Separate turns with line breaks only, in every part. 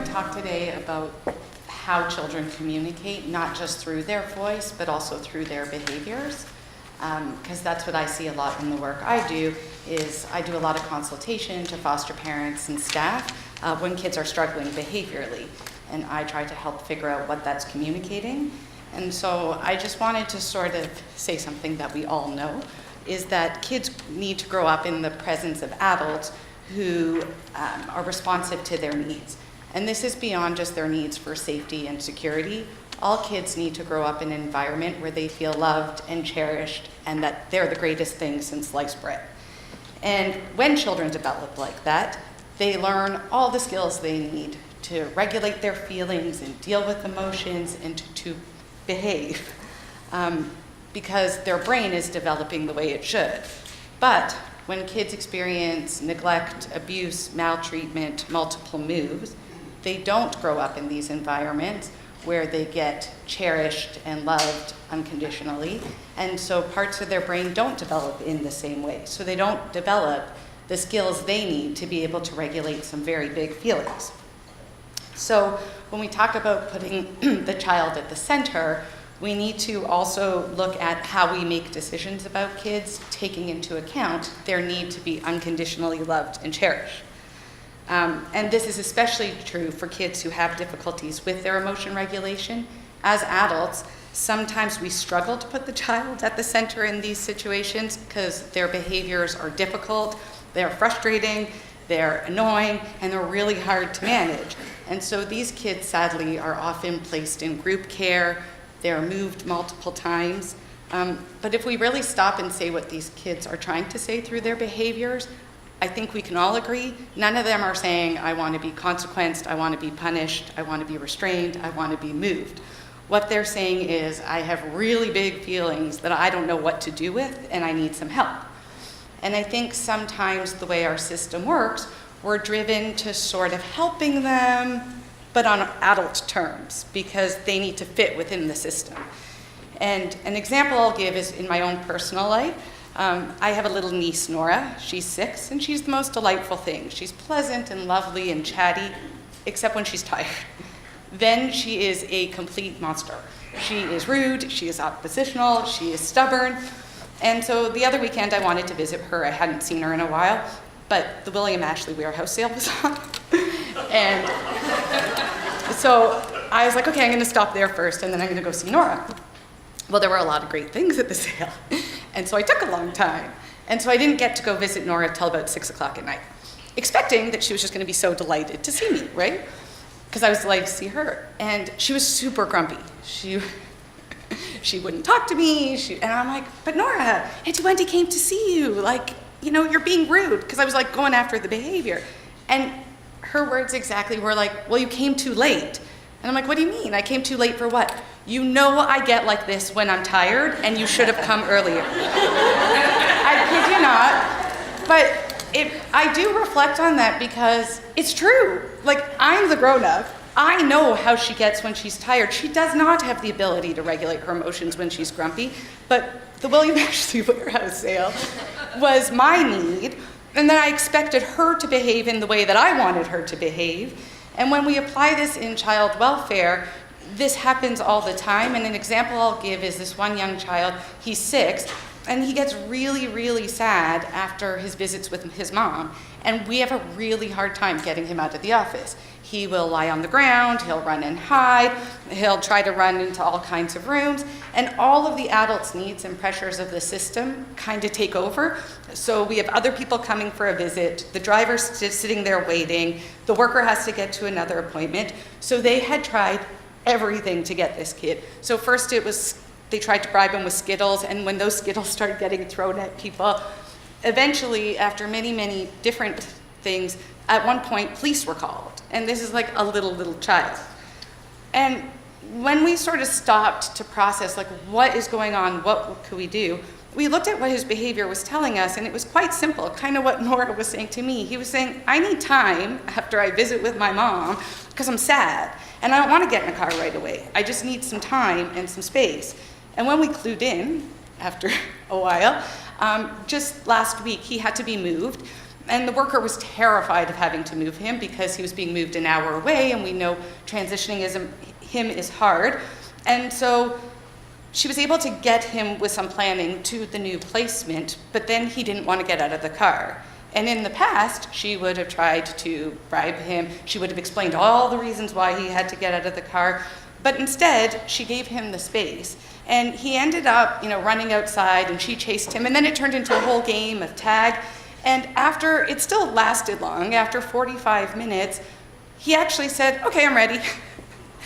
to talk today about how children communicate, not just through their voice, but also through their behaviors. Because that's what I see a lot in the work I do, is I do a lot of consultation to foster parents and staff when kids are struggling behaviorally. And I try to help figure out what that's communicating. And so I just wanted to sort of say something that we all know, is that kids need to grow up in the presence of adults who are responsive to their needs. And this is beyond just their needs for safety and security. All kids need to grow up in an environment where they feel loved and cherished and that they're the greatest thing since sliced bread. And when children develop like that, they learn all the skills they need to regulate their feelings and deal with emotions and to behave, because their brain is developing the way it should. But when kids experience neglect, abuse, maltreatment, multiple moves, they don't grow up in these environments where they get cherished and loved unconditionally. And so parts of their brain don't develop in the same way. So they don't develop the skills they need to be able to regulate some very big feelings. So when we talk about putting the child at the center, we need to also look at how we make decisions about kids, taking into account their need to be unconditionally loved and cherished. And this is especially true for kids who have difficulties with their emotion regulation. As adults, sometimes we struggle to put the child at the center in these situations because their behaviors are difficult, they're frustrating, they're annoying, and they're really hard to manage. And so these kids, sadly, are often placed in group care. They're moved multiple times. But if we really stop and say what these kids are trying to say through their behaviors, I think we can all agree, none of them are saying, I want to be consequenced, I want to be punished, I want to be restrained, I want to be moved. What they're saying is, I have really big feelings that I don't know what to do with, and I need some help. And I think sometimes the way our system works, we're driven to sort of helping them, but on adult terms, because they need to fit within the system. And an example I'll give is in my own personal life. I have a little niece, Nora. She's 6, and she's the most delightful thing. She's pleasant and lovely and chatty, except when she's tired. Then she is a complete monster. She is rude, she is oppositional, she is stubborn. And so the other weekend I wanted to visit her. I hadn't seen her in a while, but the William Ashley warehouse sale was on. And so I was like, okay, I'm gonna stop there first, and then I'm gonna go see Nora. Well, there were a lot of great things at the sale. And so I took a long time. And so I didn't get to go visit Nora till about 6 o'clock at night, expecting that she was just gonna be so delighted to see me, right? Because I was delighted to see her. And she was super grumpy. She wouldn't talk to me, and I'm like, but Nora, Auntie Wendy came to see you. Like, you know, you're being rude, because I was like going after the behavior. And her words exactly were like, well, you came too late. And I'm like, what do you mean? I came too late for what? You know I get like this when I'm tired, and you should have come earlier. I kid you not, but I do reflect on that because it's true. Like, I'm the grown-up. I know how she gets when she's tired. She does not have the ability to regulate her emotions when she's grumpy, but the William Ashley warehouse sale was my need, and then I expected her to behave in the way that I wanted her to behave. And when we apply this in child welfare, this happens all the time. And an example I'll give is this one young child, he's 6, and he gets really, really sad after his visits with his mom. And we have a really hard time getting him out of the office. He will lie on the ground, he'll run and hide, he'll try to run into all kinds of rooms, and all of the adults' needs and pressures of the system kind of take over. So we have other people coming for a visit, the driver's sitting there waiting, the worker has to get to another appointment. So they had tried everything to get this kid. So first they tried to bribe him with Skittles, and when those Skittles started getting thrown at people, eventually, after many, many different things, at one point, police were called. And this is like a little child. And when we sort of stopped to process, like, what is going on, what could we do? We looked at what his behavior was telling us, and it was quite simple, kind of what Nora was saying to me. He was saying, I need time after I visit with my mom, because I'm sad, and I don't want to get in a car right away. I just need some time and some space. And when we clued in, after a while, just last week, he had to be moved. And the worker was terrified of having to move him because he was being moved an hour away, and we know transitioning him is hard. And so she was able to get him with some planning to the new placement, but then he didn't want to get out of the car. And in the past, she would have tried to bribe him. She would have explained all the reasons why he had to get out of the car. But instead, she gave him the space. And he ended up, running outside, and she chased him. And then it turned into a whole game of tag. And after, it still lasted long, after 45 minutes, he actually said, "Okay, I'm ready."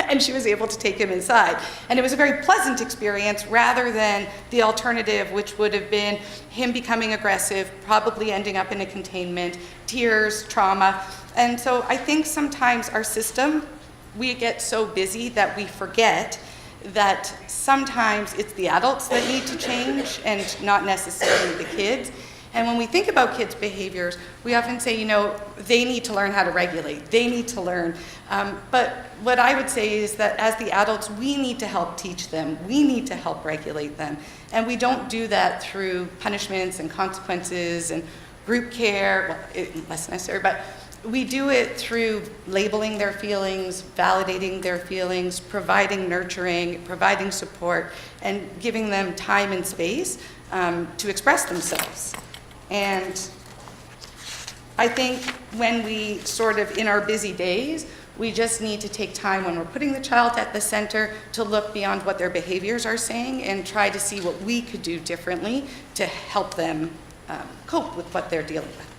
And she was able to take him inside. And it was a very pleasant experience rather than the alternative, which would have been him becoming aggressive, probably ending up in a containment, tears, trauma. And so I think sometimes our system, we get so busy that we forget that sometimes it's the adults that need to change and not necessarily the kids. And when we think about kids' behaviors, we often say, they need to learn how to regulate. They need to learn. But what I would say is that as the adults, we need to help teach them. We need to help regulate them. And we don't do that through punishments and consequences and group care, less necessary, but we do it through labeling their feelings, validating their feelings, providing nurturing, providing support, and giving them time and space to express themselves. And I think when we sort of, in our busy days, we just need to take time when we're putting the child at the center to look beyond what their behaviors are saying and try to see what we could do differently to help them cope with what they're dealing with.